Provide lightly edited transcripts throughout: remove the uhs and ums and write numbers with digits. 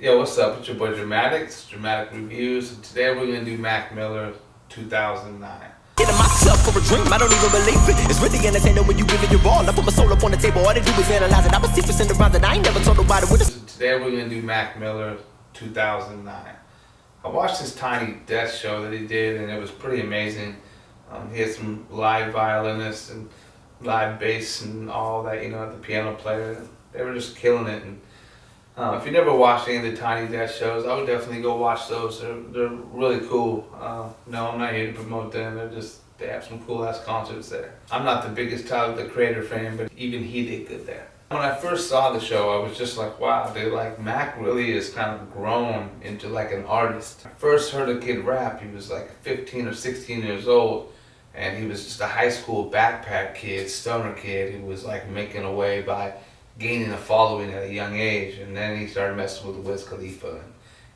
Yo, what's up? It's your boy Drumatic Reviews, and today we're gonna do Mac Miller 2009. Getting myself for a dream, I don't even believe it. It's really entertaining when you give it your all. I put my soul up on the table, all they do is analyze it. I was deep in the round that I ain't never told nobody what So today we're gonna do Mac Miller 2009. I watched this Tiny Desk show that he did, and it was pretty amazing. He had some live violinists and live bass and all that, the piano player. They were just killing it. And if you never watched any of the Tiny Desk shows, I would definitely go watch those. They're really cool. No, I'm not here to promote them. They have some cool ass concerts there. I'm not the biggest Tyler the Creator fan, but even he did good there. When I first saw the show, I was just like, wow, Mac really is kind of grown into like an artist. I first heard a kid rap. He was like 15 or 16 years old, and he was just a high school backpack kid, stoner kid, who was like making a way by gaining a following at a young age. And then he started messing with Wiz Khalifa,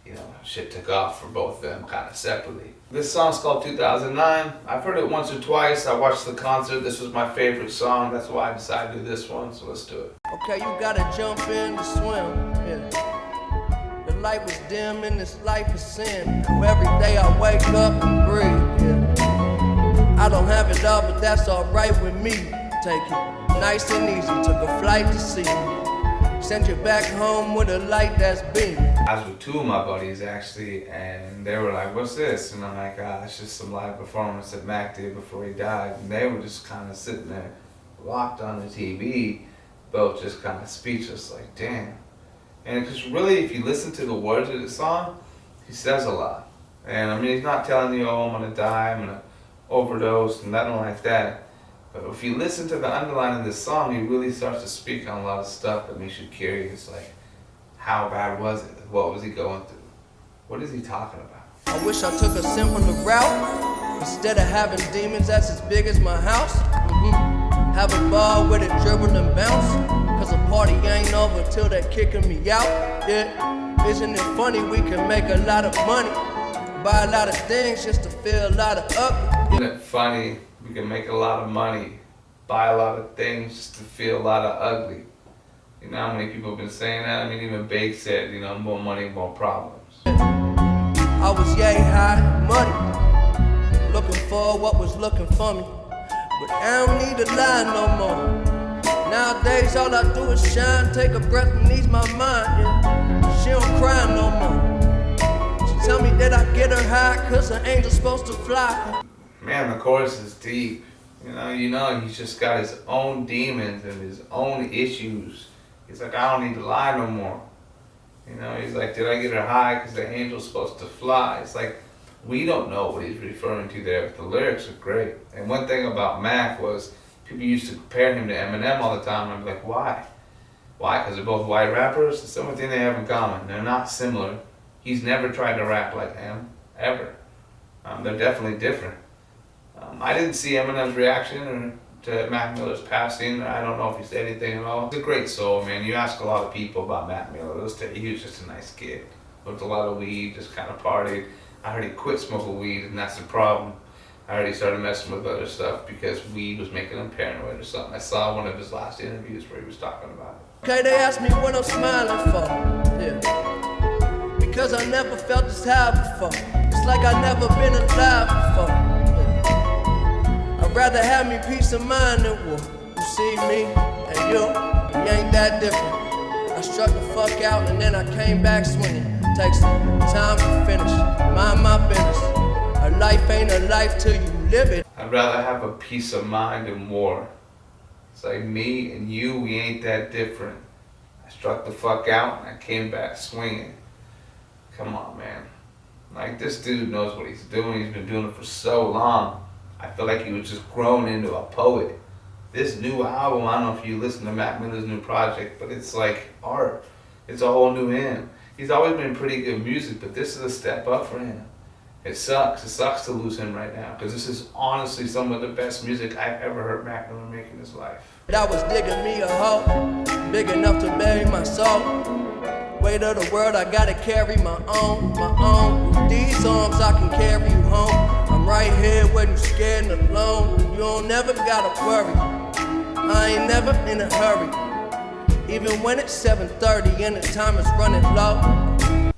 and shit took off for both of them kind of separately. This song's called 2009. I've heard it once or twice. I watched the concert. This was my favorite song. That's why I decided to do this one, so let's do it. Okay, you gotta jump in to swim, yeah. The light was dim and this life is sin. Every day I wake up and breathe, yeah. I don't have it all, but that's alright with me. Take it nice and easy, took a flight to see me. Sent you back home with a light that's beaming. I was with two of my buddies actually, and they were like, what's this? And I'm like, it's just some live performance that Mac did before he died. And they were just kind of sitting there, locked on the TV, both just kind of speechless, like, damn. And because really, if you listen to the words of the song, he says a lot. And I mean, he's not telling you, oh, I'm gonna die, I'm gonna overdose, and nothing like that. But if you listen to the underline of this song, he really starts to speak on a lot of stuff that makes you curious, like, how bad was it? What was he going through? What is he talking about? I wish I took a simpler route. Instead of having demons that's as big as my house. Have a ball with it, dribble and bounce. Cause the party ain't over till they're kicking me out. Yeah, isn't it funny we can make a lot of money, buy a lot of things just to feel a lot of ugly. Isn't it funny we can make a lot of money, buy a lot of things just to feel a lot of ugly? You know how many people have been saying that? I mean, even Bake said, more money, more problems. I was yay high, money, looking for what was looking for me. But I don't need to lie no more. Nowadays all I do is shine, take a breath and ease my mind, yeah. She don't cry no more. She tell me that I get her high cause an angel's supposed to fly. Man, the chorus is deep. He's just got his own demons and his own issues. He's like, I don't need to lie no more. He's like, did I get her high because the angel's supposed to fly? It's like, we don't know what he's referring to there, but the lyrics are great. And one thing about Mac was, people used to compare him to Eminem all the time. I'm like, why? Why? Because they're both white rappers? It's the only thing they have in common. They're not similar. He's never tried to rap like him, ever. They're definitely different. I didn't see Eminem's reaction to Mac Miller's passing. I don't know if he said anything at all. He's a great soul, man. You ask a lot of people about Mac Miller, they'll tell you he was just a nice kid. Smoked a lot of weed, just kind of partied. I heard he quit smoking weed, and that's the problem. I heard he started messing with other stuff because weed was making him paranoid or something. I saw one of his last interviews where he was talking about it. Okay, they asked me what I'm smiling for. Yeah. Because I never felt this high before. It's like I never been alive before. Yeah. I'd rather have me peace of mind than war. You see me and you ain't that different. I struck the fuck out and then I came back swinging. Takes time to finish, mind my business. A life ain't a life till you live it. I'd rather have a peace of mind than war. It's like me and you, we ain't that different. I struck the fuck out and I came back swinging. Come on, man. Like, this dude knows what he's doing. He's been doing it for so long. I feel like he was just grown into a poet. This new album, I don't know if you listen to Mac Miller's new project, but it's like art. It's a whole new him. He's always been pretty good music, but this is a step up for him. It sucks. It sucks to lose him right now, because this is honestly some of the best music I've ever heard Mac Miller make in his life. I was digging me a hole, big enough to bury my soul. Weight of the world, I gotta carry my own. With these arms, I can carry you home. I'm right here when you're scared and alone. You don't never gotta worry. I ain't never in a hurry. Even when it's 7:30 and the time is running low.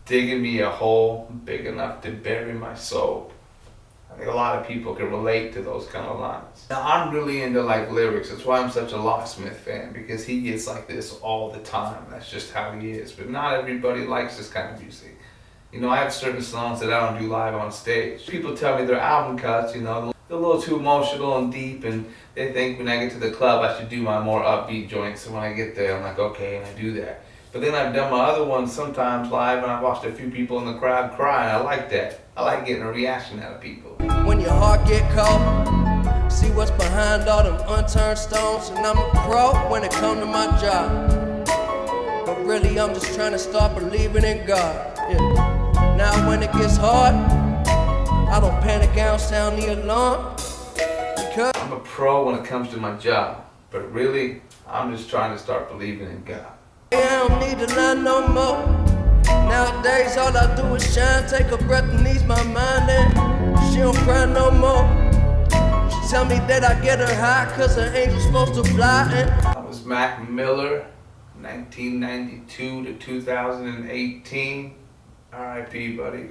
digging me a hole big enough to bury my soul. I think a lot of people can relate to those kind of lines. Now I'm really into like lyrics. That's why I'm such a Locksmith fan, because he gets like this all the time. That's just how he is. But not everybody likes this kind of music. You know, I have certain songs that I don't do live on stage. People tell me their album cuts, you know, they're a little too emotional and deep, and they think when I get to the club I should do my more upbeat joints. So when I get there, I'm like, okay, and I do that. But then I've done my other ones sometimes live, and I've watched a few people in the crowd cry, and I like that. I like getting a reaction out of people. When your heart get cold, see what's behind all them unturned stones. And I'm a pro when it come to my job, but really I'm just trying to start believing in God. Yeah. Now when it gets hard, I don't panic, I don't sound the alarm, because I'm a pro when it comes to my job, but really I'm just trying to start believing in God. I don't need to lie no more. Nowadays all I do is shine, take a breath and ease my mind, and she don't cry no more. She tell me that I get her high, cause her angel's supposed to fly. And That was Mac Miller, 1992 to 2018. R.I.P. buddy.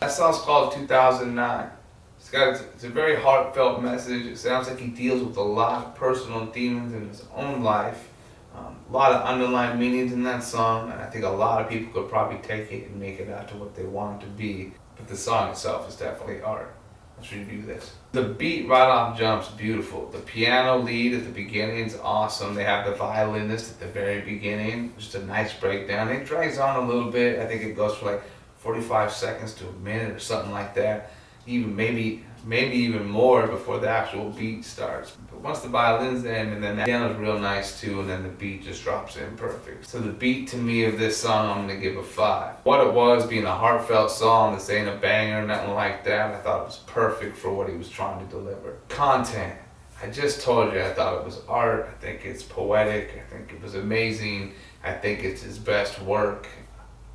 That song's called 2009. It's a very heartfelt message. It sounds like he deals with a lot of personal demons in his own life. A lot of underlying meanings in that song, and I think a lot of people could probably take it and make it out to what they want it to be. But the song itself is definitely art. Let's review this. The beat right off jump's beautiful. The piano lead at the beginning is awesome. They have the violinist at the very beginning. Just a nice breakdown. It drags on a little bit. I think it goes for like 45 seconds to a minute or something like that. Even maybe even more before the actual beat starts. But once the violin's in, and then the piano's real nice too, and then the beat just drops in perfect. So the beat to me of this song, I'm gonna give a 5. What it was, being a heartfelt song, this ain't a banger, nothing like that, I thought it was perfect for what he was trying to deliver. Content, I just told you I thought it was art. I think it's poetic. I think it was amazing. I think it's his best work.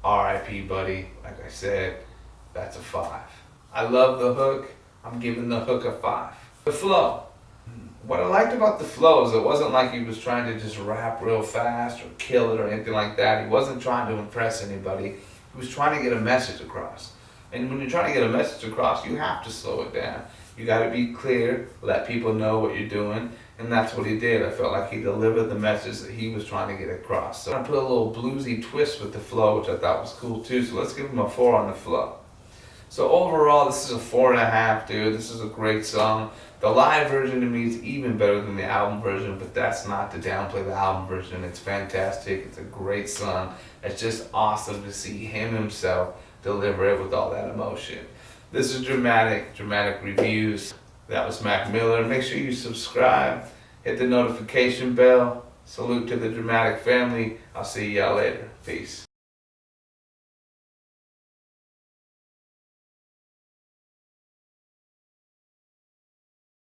R.I.P. buddy. Like I said, that's a 5. I love the hook. I'm giving the hook a 5. The flow. What I liked about the flow is it wasn't like he was trying to just rap real fast or kill it or anything like that. He wasn't trying to impress anybody. He was trying to get a message across. And when you're trying to get a message across, you have to slow it down. You got to be clear, let people know what you're doing, and that's what he did. I felt like he delivered the message that he was trying to get across. So I put a little bluesy twist with the flow, which I thought was cool too. So let's give him a 4 on the flow. So overall, this is a 4.5, dude. This is a great song. The live version to me is even better than the album version, but that's not to downplay the album version. It's fantastic. It's a great song. It's just awesome to see him himself deliver it with all that emotion. This is Drumatic Reviews. That was Mac Miller. Make sure you subscribe, hit the notification bell. Salute to the Drumatic family. I'll see y'all later. Peace.